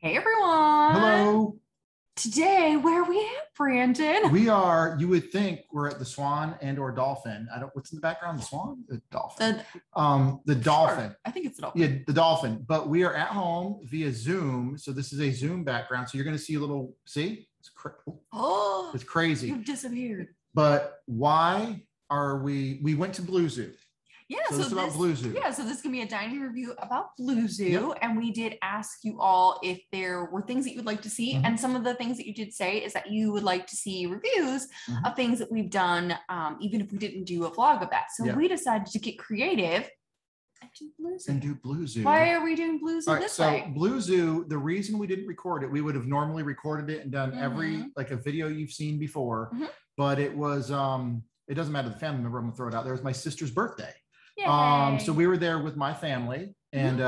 Hey everyone. Hello. Today, where are we at, Brandon? We are, you would think we're at the Swan and or Dolphin. What's in the background? The Swan? The Dolphin. The Dolphin. Sure. I think it's the Dolphin. Yeah, the Dolphin. But we are at home via Zoom. So this is a Zoom background. So you're going to see a little, see? It's crazy. You've disappeared. But why are we went to BlueZoo. Yeah, so this is about BlueZoo. Yeah, so this is gonna be a dining review about BlueZoo, Yep. and we did ask you all if there were things that you would like to see, and some of the things that you did say is that you would like to see reviews of things that we've done, even if we didn't do a vlog of that. So we decided to get creative and do BlueZoo. Why are we doing BlueZoo this way? So BlueZoo, the reason we didn't record it, we would have normally recorded it and done every like a video you've seen before, but it was it doesn't matter the family member. I'm gonna throw it out there. It was my sister's birthday. So we were there with my family, and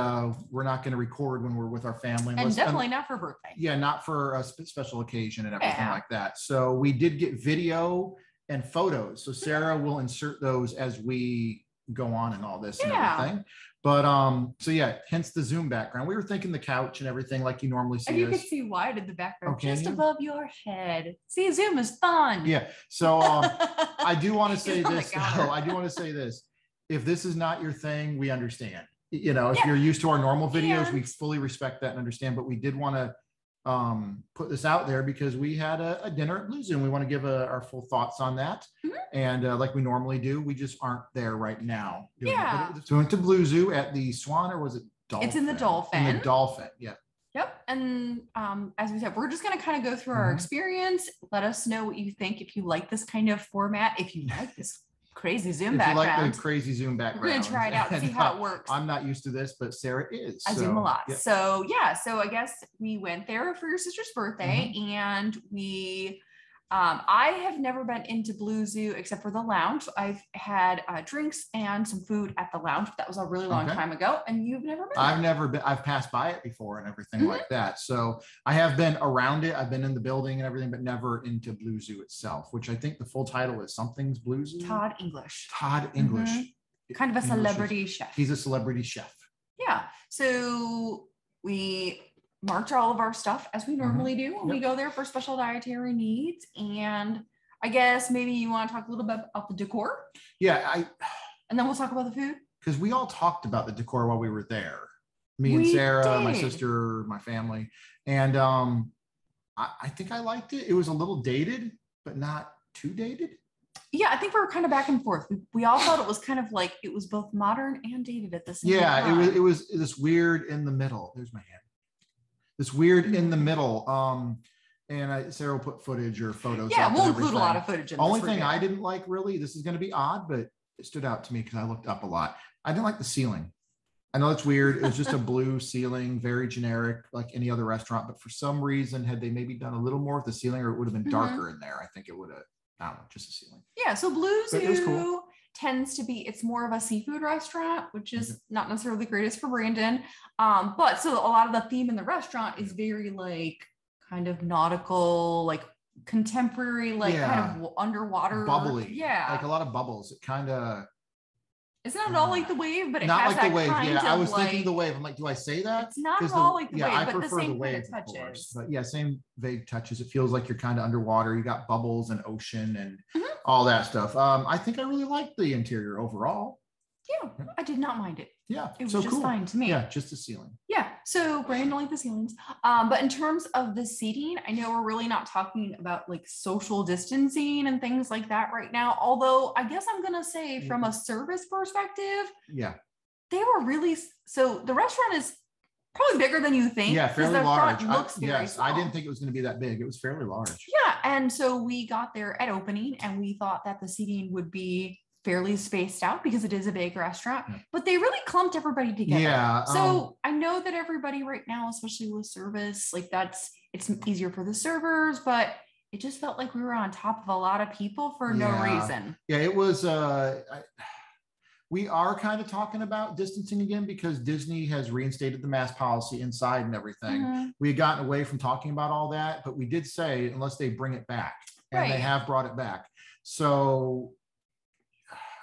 we're not going to record when we're with our family. And definitely not for birthday. Yeah, not for a special occasion and everything like that. So we did get video and photos. So Sarah will insert those as we go on and all this and everything. But so yeah, hence the Zoom background. We were thinking the couch and everything like you normally see. And you can see wide in the background, just above your head. See, Zoom is fun. Yeah. So I do want to say this. I do want to say this. If this is not your thing, we understand. You know, if you're used to our normal videos, we fully respect that and understand. But we did want to put this out there because we had a dinner at BlueZoo, and we want to give our full thoughts on that. And like we normally do, we just aren't there right now. So we went to BlueZoo at the Swan, or was it Dolphin? It's in the Dolphin. In the Dolphin, yeah. Yep. And as we said, we're just going to kind of go through our experience. Let us know what you think. If you like this kind of format, if you like this crazy Zoom background. If you like the crazy Zoom background. We're going to try it out and see how it works. I'm not used to this, but Sarah is. I Zoom a lot. Yeah. So yeah, so I guess we went there for your sister's birthday, and we, I have never been into BlueZoo except for the lounge. I've had drinks and some food at the lounge. But that was a really long time ago, and you've never been. I've never been. I've passed by it before and everything like that. So I have been around it. I've been in the building and everything, but never into BlueZoo itself. Which I think the full title is Something's BlueZoo. Todd English. Todd English. Kind of a celebrity chef. He's a celebrity chef. Yeah. So we march all of our stuff as we normally do when we go there for special dietary needs. And I guess maybe you want to talk a little bit about the decor. Yeah. And then we'll talk about the food. Because we all talked about the decor while we were there. Me and Sarah, my sister, my family. And I think I liked it. It was a little dated, but not too dated. Yeah, I think we were kind of back and forth. We all thought it was kind of like it was both modern and dated at the same time. Yeah, it was this weird in the middle. There's my hand. This weird in the middle. And Sarah will put footage or photos. Yeah, we'll include a lot of footage. Only thing I didn't like, really, this is going to be odd, but it stood out to me because I looked up a lot. I didn't like the ceiling. I know it's weird. It was just a blue ceiling, very generic, like any other restaurant. But for some reason, had they maybe done a little more with the ceiling, or it would have been darker in there, I think it would have. I don't know, just the ceiling. Yeah, so BlueZoo tends to be, it's more of a seafood restaurant, which is not necessarily the greatest for Brandon. But so a lot of the theme in the restaurant is very like kind of nautical, like contemporary, like kind of underwater. Bubbly. Yeah. Like a lot of bubbles. It kind of. It's not at all like the wave, but it not has like that the wave. Kind I of was like, thinking the wave. I'm like, do I say that? It's not at all like the wave, I but prefer the same the wave, kind of touches. But yeah, same vague touches. It feels like you're kind of underwater. You got bubbles and ocean and all that stuff. I think I really liked the interior overall. Yeah, I did not mind it. Yeah, it was just fine to me. Yeah, just the ceiling. Yeah, so Brandon liked the ceilings. But in terms of the seating, I know we're really not talking about like social distancing and things like that right now. Although I guess I'm gonna say from a service perspective, they were really, so the restaurant is probably bigger than you think. Yeah, fairly large. Looks very small. I didn't think it was going to be that big. It was fairly large. Yeah, and so we got there at opening, and we thought that the seating would be fairly spaced out because it is a big restaurant, but they really clumped everybody together. Yeah. So I know that everybody right now, especially with service, like it's easier for the servers, but it just felt like we were on top of a lot of people for no reason. Yeah, it was, we are kind of talking about distancing again because Disney has reinstated the mask policy inside and everything. We had gotten away from talking about all that, but we did say, unless they bring it back, and they have brought it back. So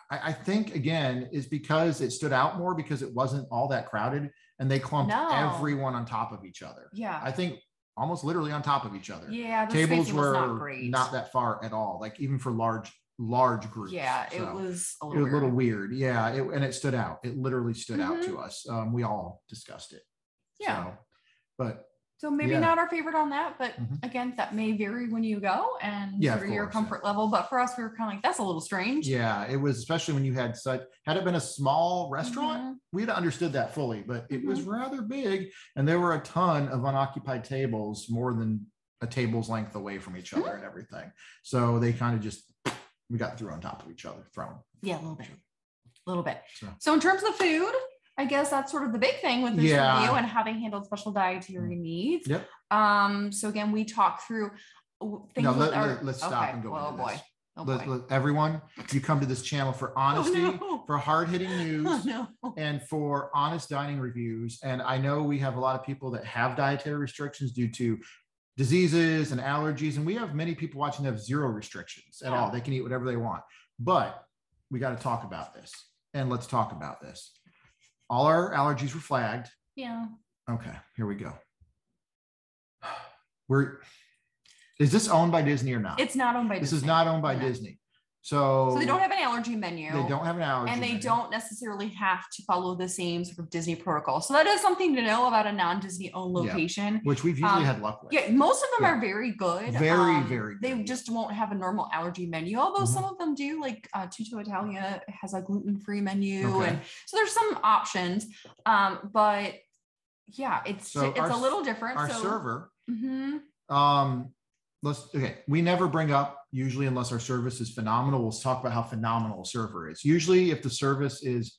I think, again, is because it stood out more because it wasn't all that crowded. and they clumped everyone on top of each other. Yeah. I think almost literally on top of each other. Yeah. The tables were not, not that far at all. Like even for large groups. Yeah, it was a little weird. Yeah. And it stood out. It literally stood out to us. We all discussed it. Yeah. So maybe not our favorite on that, but again, that may vary when you go and your comfort level. But for us, we were kind of like, that's a little strange. Yeah, it was, especially when you had it been a small restaurant, we'd have understood that fully, but it was rather big. And there were a ton of unoccupied tables, more than a table's length away from each other and everything. So they kind of we got through on top of each other, thrown. Yeah, a little bit. So in terms of food, I guess that's sort of the big thing with this review and how they handled special dietary needs. Yep. So again, we talk through things. Let's stop and go into this. Oh boy. Everyone, you come to this channel for honesty, for hard-hitting news, and for honest dining reviews. And I know we have a lot of people that have dietary restrictions due to diseases and allergies, and we have many people watching that have zero restrictions at all. They can eat whatever they want. But we got to talk about this, and let's talk about this. All our allergies were flagged. Yeah. Okay, here we go. Is this owned by Disney or not? It's not owned by Disney. This is not owned by Disney. So they don't have an allergy menu. They don't have an allergy and they menu. don't necessarily have to follow the same sort of Disney protocol. So that is something to know about a non-Disney owned location. Which we've usually had luck with. Yeah, most of them are very good. Very, very good. They just won't have a normal allergy menu, although some of them do, like Tutto Italia has a gluten-free menu. And so there's some options. But yeah, it's a little different. Our server, we never bring up, usually unless our service is phenomenal, we'll talk about how phenomenal a server is. Usually if the service is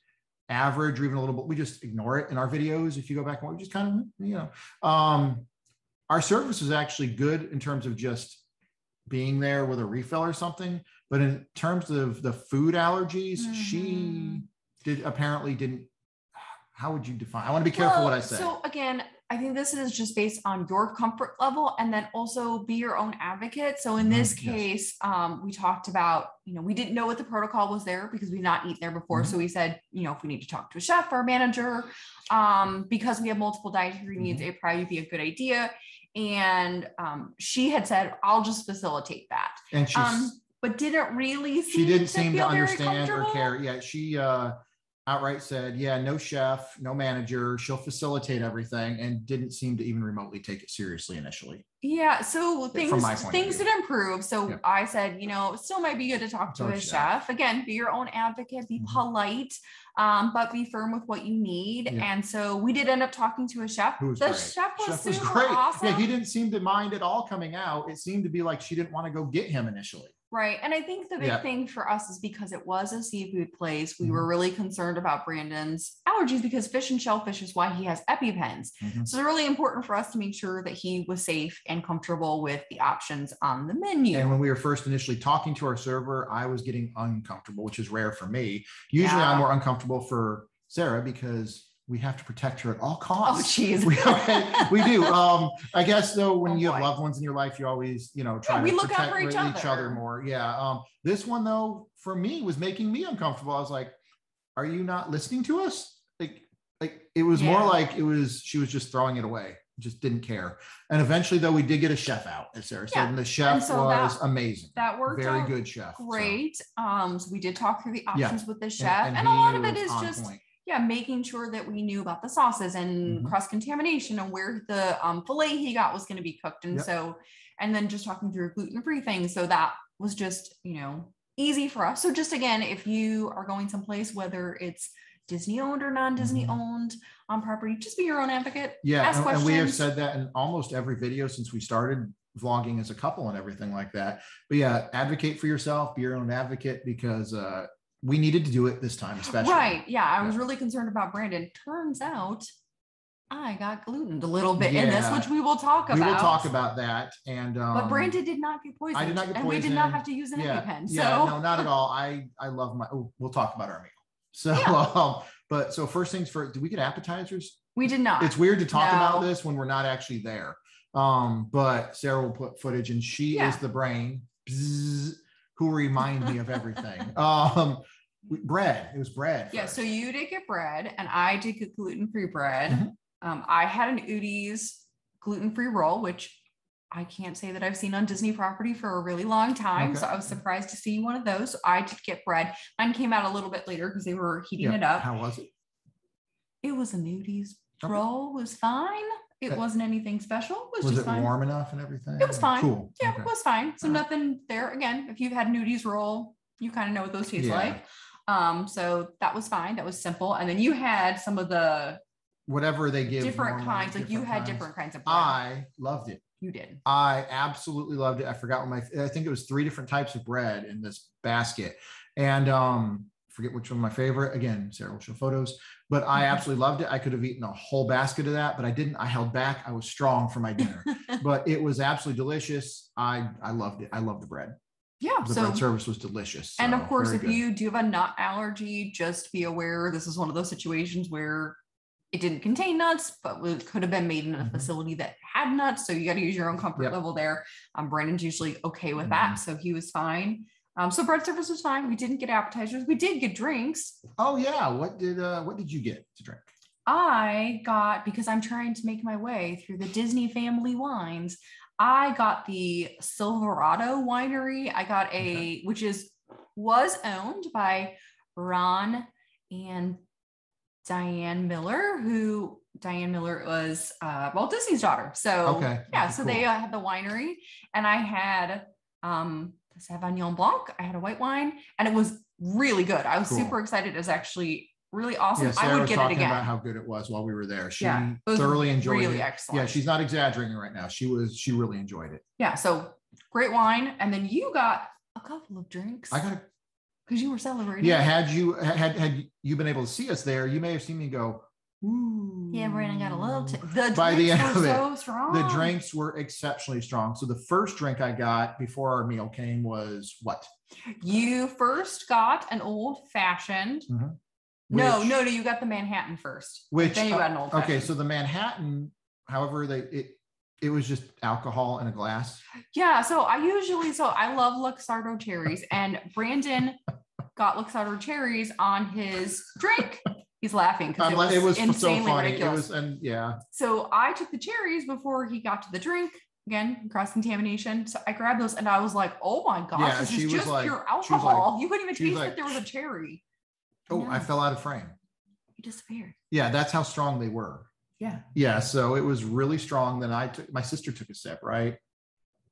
average or even a little bit, we just ignore it in our videos. If you go back and we just kind of, our service is actually good in terms of just being there with a refill or something. But in terms of the food allergies, she apparently didn't. How would you define? I want to be careful what I say. So again, I think this is just based on your comfort level, and then also be your own advocate. So in this case, we talked about, we didn't know what the protocol was there because we've not eaten there before. So we said, if we need to talk to a chef or a manager, because we have multiple dietary needs, it'd probably be a good idea. And she had said, I'll just facilitate that. And but didn't really seem to understand or care. Yeah, she outright said, no chef, no manager, she'll facilitate everything, and didn't seem to even remotely take it seriously initially. Yeah, so things did improve. So I said, it still might be good to talk to a chef. Again, be your own advocate, be polite, but be firm with what you need. And so we did end up talking to a chef. The chef was super great. Awesome. Yeah, he didn't seem to mind at all coming out. It seemed to be like she didn't want to go get him initially. Right. And I think the big thing for us is because it was a seafood place, we were really concerned about Brandon's allergies because fish and shellfish is why he has EpiPens. So it's really important for us to make sure that he was safe and comfortable with the options on the menu. And when we were first initially talking to our server, I was getting uncomfortable, which is rare for me. Usually I'm more uncomfortable for Sarah because we have to protect her at all costs. Oh, geez. We do. I guess though, when you have loved ones in your life, you always, try to look out for each other more. Yeah. This one though, for me, was making me uncomfortable. I was like, are you not listening to us? Like it was more like she was just throwing it away. Just didn't care. And eventually though, we did get a chef out, as Sarah said, and the chef was amazing. That worked very out good chef. Great. So we did talk through the options with the chef, and a lot of it is just point. Making sure that we knew about the sauces and cross-contamination and where the filet he got was going to be cooked. And so, and then just talking through gluten-free things. So that was just, easy for us. So just again, if you are going someplace, whether it's Disney owned or non-Disney owned on property, just be your own advocate. Yeah. Ask questions. And we have said that in almost every video since we started vlogging as a couple and everything like that. But advocate for yourself, be your own advocate, because we needed to do it this time, especially. Right. Yeah. I was really concerned about Brandon. Turns out I got glutened a little bit in this, which we will talk about. We will talk about that. And but Brandon did not get poisoned. I did not get poisoned. And we did not have to use an EpiPen. Yeah, no, not at all. I love we'll talk about our meal. So, but so first things first, did we get appetizers? We did not. It's weird to talk about this when we're not actually there. But Sarah will put footage, and she is the brain who remind me of everything. bread. It was bread. Yeah. First. So you did get bread and I did get gluten-free bread. Mm-hmm. I had an Udi's gluten-free roll, which I can't say that I've seen on Disney property for a really long time. Okay. So I was surprised to see one of those. So I did get bread. Mine came out a little bit later because they were heating it up. How was it? It was a Udi's roll. It was fine. It wasn't anything special. It was just fine. Warm enough and everything? It was fine. Cool. Yeah, it was fine. So nothing there. Again, if you've had Udi's roll, you kind of know what those taste like. So that was fine. That was simple. And then you had some of the whatever they give different kinds. Like you had different kinds of bread. I loved it. You did. I absolutely loved it. I forgot I think it was 3 different types of bread in this basket. And forget which one my favorite. Again, Sarah will show photos, but I absolutely loved it. I could have eaten a whole basket of that, but I didn't. I held back. I was strong for my dinner, but it was absolutely delicious. I loved it. I love the bread. Yeah. The bread service was delicious. And of course, if you do have a nut allergy, just be aware this is one of those situations where it didn't contain nuts, but it could have been made in a facility that had nuts. So you got to use your own comfort level there. Brandon's usually okay with that. So he was fine. So bread service was fine. We didn't get appetizers. We did get drinks. Oh yeah. What did you get to drink? I got, because I'm trying to make my way through the Disney family wines, I got the Silverado winery. I got which was owned by Ron and Diane Miller, Diane Miller was Walt Disney's daughter. So so they had the winery, and I had the Sauvignon Blanc. I had a white wine, and it was really good. I was super excited. It was actually really awesome. Sarah I would get it again. About how good it was while we were there. She thoroughly enjoyed it. Excellent. Yeah, she's not exaggerating right now. She really enjoyed it. Yeah, so great wine, and then you got a couple of drinks. I got because you were celebrating. Yeah, had you been able to see us there, you may have seen me go, ooh. Yeah, Brandon got a little the by the end of it. So strong. The drinks were exceptionally strong. So the first drink I got before our meal came was what? You first got an old fashioned. No, you got the Manhattan first. Then you got an old fashioned. Okay, so the Manhattan, however, it was just alcohol in a glass. Yeah, so I love Luxardo cherries, and Brandon got Luxardo cherries on his drink. He's laughing because it was insanely so funny. Ridiculous. So I took the cherries before he got to the drink. Again, cross contamination. So I grabbed those, and I was like, "Oh my gosh, this is just pure alcohol." You couldn't even taste that there was a cherry. Oh, I fell out of frame. You disappeared. Yeah, that's how strong they were. Yeah. Yeah. So it was really strong. Then my sister took a sip, right?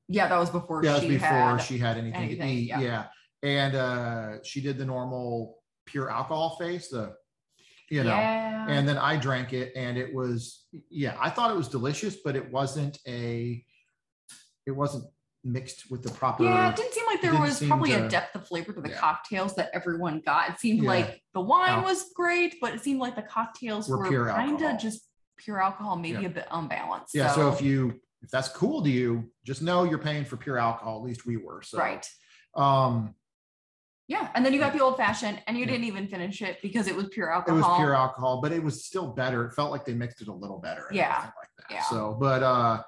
Yeah, that was before she had anything to eat. Yeah. And she did the normal pure alcohol face, and then I drank it, and it was, I thought it was delicious, but it wasn't mixed with the proper. Yeah, it didn't seem like there was probably a depth of flavor to the cocktails that everyone got. It seemed like the wine was great, but it seemed like the cocktails were kind of just pure alcohol, maybe a bit unbalanced. Yeah. So if that's cool to you, just know you're paying for pure alcohol. At least we were. So. Right. Yeah. And then you got the old fashioned, and you didn't even finish it because it was pure alcohol. It was pure alcohol, but it was still better. It felt like they mixed it a little better. Yeah. Like that. Yeah. So, but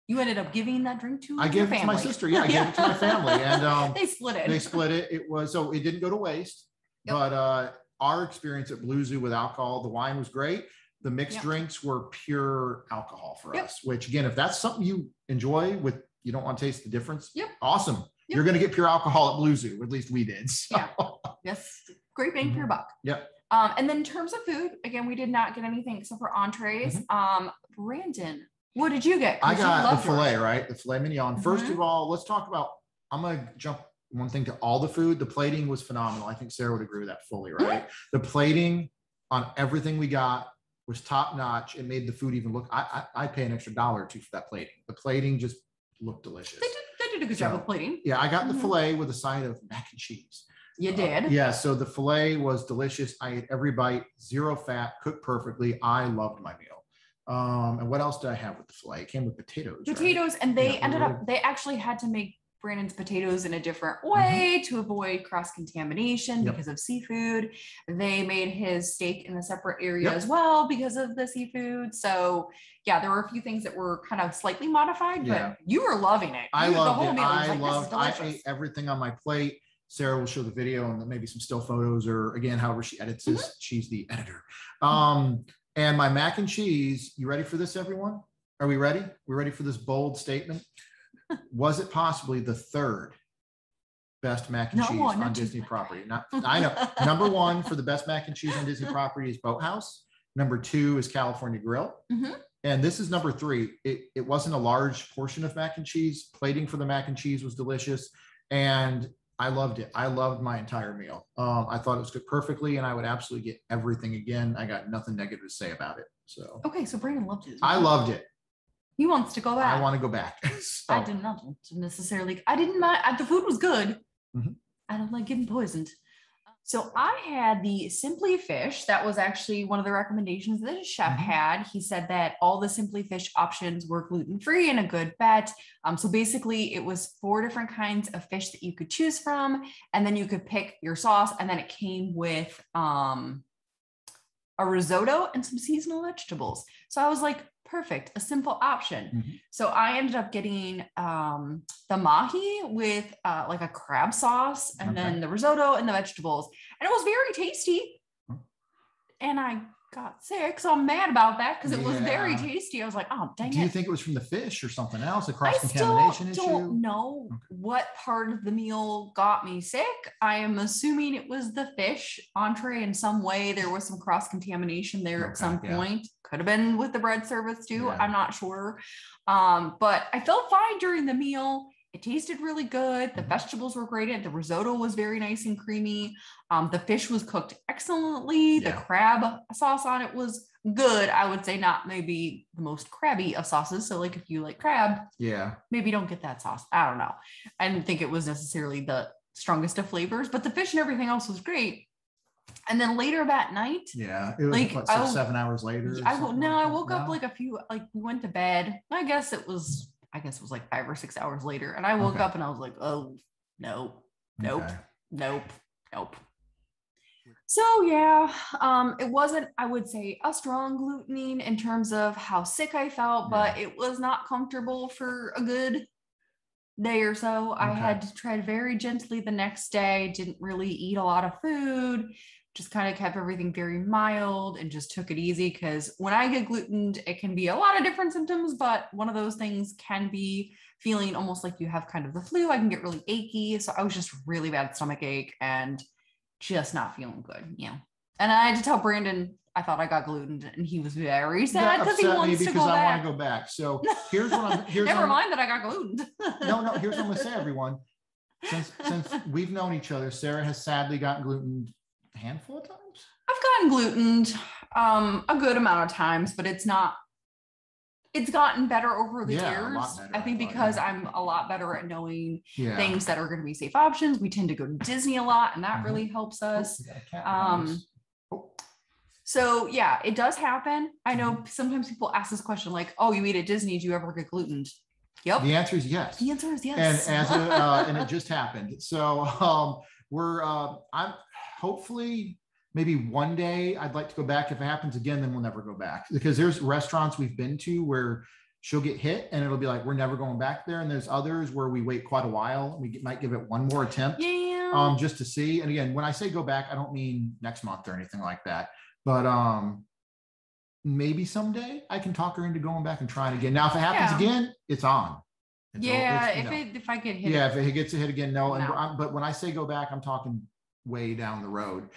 you ended up giving that drink to I gave it to my sister. Yeah, I gave it to my family, and they split it. It didn't go to waste. Yep. But our experience at BlueZoo with alcohol, the wine was great. The mixed drinks were pure alcohol for us. Which again, if that's something you enjoy, you don't want to taste the difference. Awesome. Yep. You're going to get pure alcohol at BlueZoo. At least we did. So. Yeah. Yes. Great bang for your buck. Yep. And then in terms of food, again, we did not get anything except for entrees. Brandon, what did you get? I got the filet, right? The filet mignon. First of all, let's talk about, I'm going to jump one thing to all the food. The plating was phenomenal. I think Sarah would agree with that fully, right? The plating on everything we got was top notch. It made the food even look, I pay an extra $1 or $2 for that plating. The plating just looked delicious. They did a good job of plating. Yeah, I got the filet with a side of mac and cheese. You did? So the filet was delicious. I ate every bite, 0 fat, cooked perfectly. I loved my meal. And what else did I have with the filet? It came with potatoes. Right? And they they actually had to make Brandon's potatoes in a different way to avoid cross-contamination because of seafood. They made his steak in a separate area as well because of the seafood. So there were a few things that were kind of slightly modified, but you were loving it. I loved it. I ate everything on my plate. Sarah will show the video and then maybe some still photos, or again, however she edits this, she's the editor. And my mac and cheese, you ready for this, everyone? Are we ready? We're ready for this bold statement. Was it possibly the third best mac and cheese on Disney property? I know. Number one for the best mac and cheese on Disney property is Boathouse. Number two is California Grill. And this is number three. It wasn't a large portion of mac and cheese. Plating for the mac and cheese was delicious. And I loved it. I loved my entire meal. I thought it was cooked perfectly, and I would absolutely get everything again. I got nothing negative to say about it. So okay, so Brandon loved it. I loved it. He wants to go back. I want to go back. So. I did not necessarily. I didn't mind. The food was good. I don't like getting poisoned. So I had the Simply Fish. That was actually one of the recommendations that the chef had. He said that all the Simply Fish options were gluten-free and a good bet. So basically it was 4 different kinds of fish that you could choose from, and then you could pick your sauce, and then it came with a risotto and some seasonal vegetables. So I was like, perfect, a simple option. So I ended up getting the mahi with like a crab sauce, and then the risotto and the vegetables, and it was very tasty. And I got sick, so I'm mad about that because it was very tasty. I was like, oh dang it. Do you think it was from the fish or something else, a cross-contamination issue? I don't know what part of the meal got me sick. I am assuming it was the fish entree in some way. There was some cross-contamination there at some point. Could have been with the bread service too. I'm not sure. But I felt fine during the meal. It tasted really good. The vegetables were great. The risotto was very nice and creamy. The fish was cooked excellently. The crab sauce on it was good. I would say not maybe the most crabby of sauces. So like if you like crab, maybe don't get that sauce. I don't know. I didn't think it was necessarily the strongest of flavors, but the fish and everything else was great. And then later that night, it was like what, 6, 7 hours later. I woke up like we went to bed. I guess it was like 5 or 6 hours later. And I woke up and I was like, oh, nope. So it wasn't, I would say, a strong glutening in terms of how sick I felt, but it was not comfortable for a good day or so. I had to try very gently the next day, didn't really eat a lot of food, just kind of kept everything very mild and just took it easy, because when I get glutened, it can be a lot of different symptoms, but one of those things can be feeling almost like you have kind of the flu. I can get really achy. So I was just really bad stomach ache and just not feeling good. And I had to tell Brandon I thought I got glutened, and he was very sad because he wants to go back. I want to go back. So here's what I'm never mind that I got glutened. No, here's what I'm gonna say, everyone. Since we've known each other, Sarah has sadly gotten glutened a handful of times. I've gotten glutened a good amount of times, but it's gotten better over the years. I think because I'm a lot better at knowing things that are going to be safe options. We tend to go to Disney a lot, and that really helps us. So it does happen. I know sometimes people ask this question like, oh, you eat at Disney, do you ever get glutened? Yep. The answer is yes. The answer is yes. And it just happened. So I'm hopefully maybe one day I'd like to go back. If it happens again, then we'll never go back, because there's restaurants we've been to where she'll get hit and it'll be like, we're never going back there. And there's others where we wait quite a while. We might give it one more attempt just to see. And again, when I say go back, I don't mean next month or anything like that, but maybe someday I can talk her into going back and trying again. Now, if it happens again, it's on. If I get hit. If it gets a hit again, no. But when I say go back, I'm talking way down the road,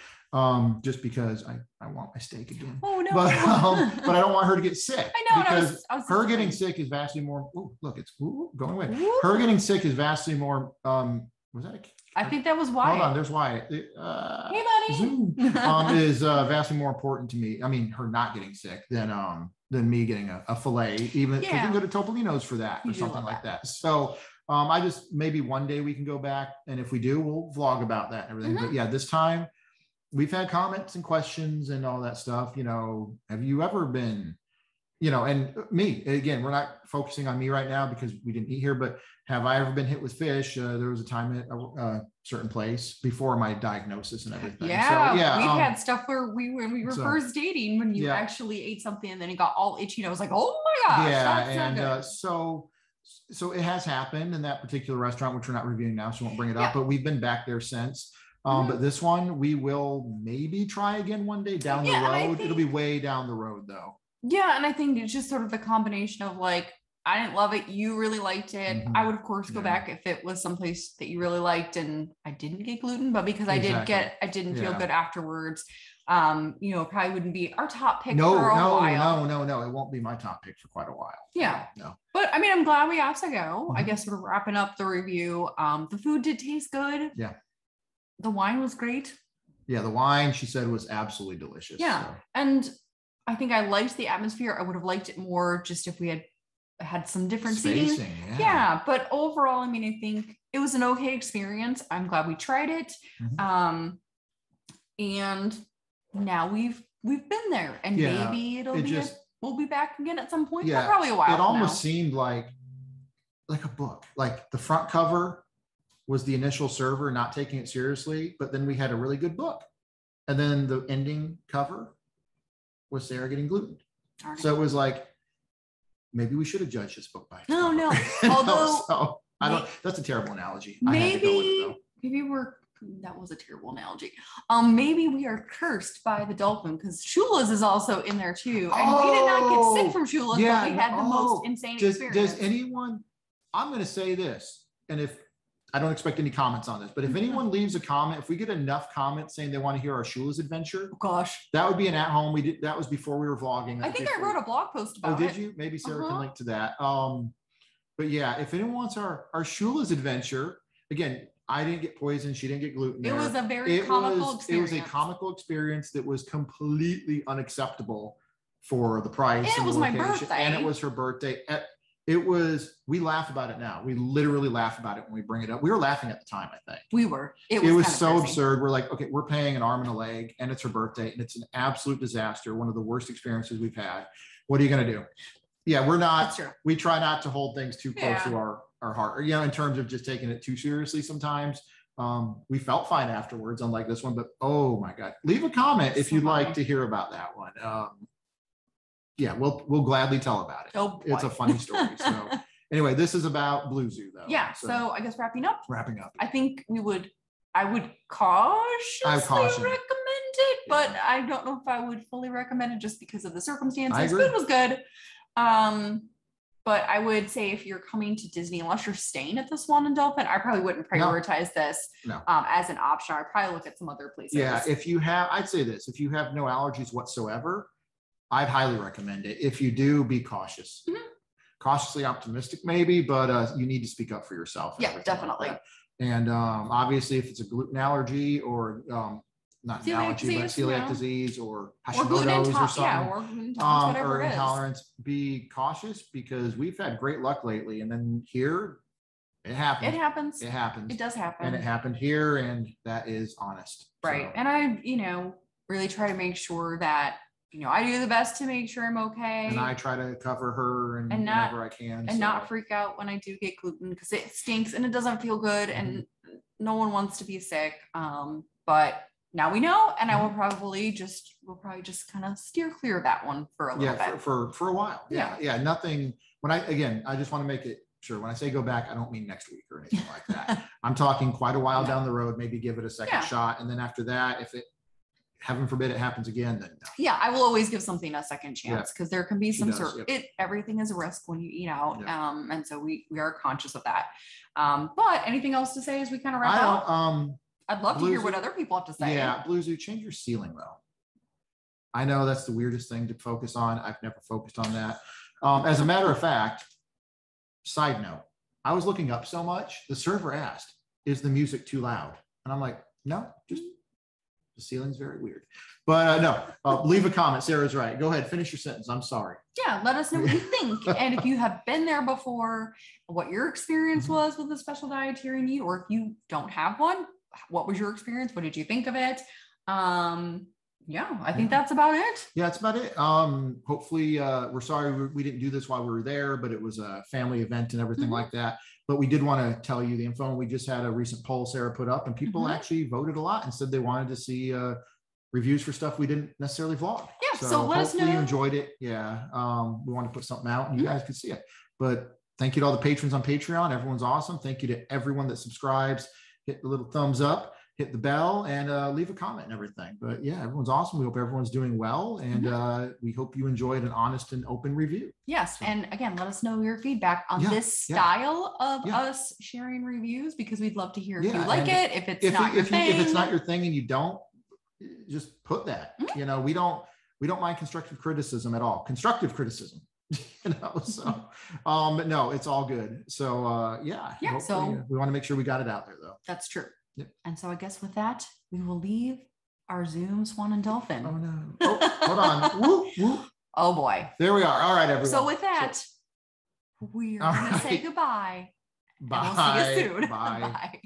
just because I want my steak again. Oh no! But I don't want her to get sick. I know, because her getting sick is vastly more. Ooh, look, it's going away. Ooh. Her getting sick is vastly more. Was that? I think that was Wyatt. Hold on, there's Wyatt. Hey, buddy. Zoom is vastly more important to me. I mean, her not getting sick than me getting a fillet. Even because you can go to Topolino's for that or something like that. So. I just, maybe one day we can go back, and if we do, we'll vlog about that and everything. But this time we've had comments and questions and all that stuff. Have you ever been, and me, again, we're not focusing on me right now because we didn't eat here, but have I ever been hit with fish? There was a time at a certain place before my diagnosis and everything. We've had stuff where when we were first dating, when you actually ate something and then it got all itchy, and I was like, oh my gosh. So it has happened in that particular restaurant, which we're not reviewing now, so we won't bring it up, but we've been back there since. But this one, we will maybe try again one day down the road. It'll be way down the road though. Yeah. And I think it's just sort of the combination of like, I didn't love it. You really liked it. I would of course go back if it was someplace that you really liked and I didn't get gluten, but because I didn't feel good afterwards. Probably wouldn't be our top pick for a while. No. It won't be my top pick for quite a while. Yeah. No. But I mean, I'm glad we got to go. I guess sort of wrapping up the review. The food did taste good. Yeah. The wine was great. Yeah. The wine, she said, was absolutely delicious. Yeah. So. And I think I liked the atmosphere. I would have liked it more just if we had some different seating. Yeah. But overall, I mean, I think it was an okay experience. I'm glad we tried it. And now we've been there, and maybe we'll be back again at some point. Yeah, probably a while. It almost seemed like a book. Like the front cover was the initial server not taking it seriously, but then we had a really good book, and then the ending cover was Sarah getting gluten. So it was like maybe we should have judged this book by its cover. No. Although so I don't. That's a terrible analogy. Maybe that was a terrible analogy. Maybe we are cursed by the Dolphin because Shula's is also in there too. And we did not get sick from Shula's, but we had the most insane experience. Does anyone, I'm going to say this, and if I don't expect any comments on this, but if anyone leaves a comment, if we get enough comments saying they want to hear our Shula's adventure, that would be an at-home. We did, that was before we were vlogging. I think I wrote a blog post about it. Oh, did you? Maybe Sarah can link to that. But yeah, if anyone wants our Shula's adventure, again, I didn't get poisoned. She didn't get gluten. It was a very comical experience. It was a comical experience that was completely unacceptable for the price. And it was my birthday. And it was her birthday. We laugh about it now. We literally laugh about it when we bring it up. We were laughing at the time, I think. We were. It was so absurd. We're like, okay, we're paying an arm and a leg, and it's her birthday, and it's an absolute disaster. One of the worst experiences we've had. What are you going to do? Yeah, we're not. We try not to hold things too close to our heart, or, in terms of just taking it too seriously sometimes. We felt fine afterwards, unlike this one, but oh my God, leave a comment if you'd like to hear about that one. Yeah, we'll gladly tell about it. It's a funny story. So anyway, this is about BlueZoo though. Yeah. So I guess wrapping up. I think I would cautiously recommend it, but I don't know if I would fully recommend it just because of the circumstances. Food was good. But I would say if you're coming to Disney, unless you're staying at the Swan and Dolphin, I probably wouldn't prioritize this as an option. I'd probably look at some other places. Yeah, I'd say this, if you have no allergies whatsoever, I'd highly recommend it. If you do, be cautious. Cautiously optimistic maybe, but you need to speak up for yourself. Yeah, definitely. Like and obviously if it's a gluten allergy or not an allergy, but celiac disease or Hashimoto's or something, or intolerance, be cautious because we've had great luck lately. And then here, it happens. It does happen. And it happened here, and that is honest. Right. So. And I, really try to make sure that, I do the best to make sure I'm okay. And I try to cover her and whenever I can. And not freak out when I do get gluten because it stinks and it doesn't feel good and no one wants to be sick. But now we know, and we'll probably just kind of steer clear of that one for a little bit. For a while. Yeah. Nothing. I just want to make it sure when I say go back, I don't mean next week or anything like that. I'm talking quite a while down the road, maybe give it a second shot. And then after that, if it, heaven forbid it happens again, then no. Yeah, I will always give something a second chance because there can be some everything is a risk when you eat out. And so we are conscious of that. But anything else to say as we kind of wrap up? I'd love to hear what other people have to say. Yeah, BlueZoo, change your ceiling though. I know that's the weirdest thing to focus on. I've never focused on that. As a matter of fact, side note, I was looking up so much, the server asked, is the music too loud? And I'm like, no, just the ceiling's very weird. But no, leave a comment. Sarah's right. Go ahead, finish your sentence. I'm sorry. Yeah, let us know what you think. And if you have been there before, what your experience was with a special dietary need, or if you don't have one, what was your experience? What did you think of it? I think that's about it. Yeah, that's about it. Hopefully, we're sorry we didn't do this while we were there, but it was a family event and everything like that. But we did want to tell you the info. We just had a recent poll Sarah put up, and people actually voted a lot and said they wanted to see reviews for stuff we didn't necessarily vlog. Yeah, so let us know. Hopefully you enjoyed it. Yeah, we want to put something out and you guys could see it. But Thank you to all the patrons on Patreon. Everyone's awesome. Thank you to everyone that subscribes. Hit the little thumbs up, hit the bell, and leave a comment and everything. But yeah, everyone's awesome. We hope everyone's doing well. And we hope you enjoyed an honest and open review. Yes. So, and again, let us know your feedback on this style of us sharing reviews, because we'd love to hear if you like it. If it's not your thing. If it's not your thing and you don't, just put that. You know, we don't mind constructive criticism at all. Constructive criticism. You know, so but no, it's all good. So so we want to make sure we got it out there, though. That's true. Yep. And so I guess with that, we will leave our Zoom, Swan, and Dolphin. Oh no. Oh, hold on. Woo, woo. Oh boy. There we are. All right, everyone. So with that, we're gonna say goodbye. Bye. And we'll see you soon. Bye. Bye.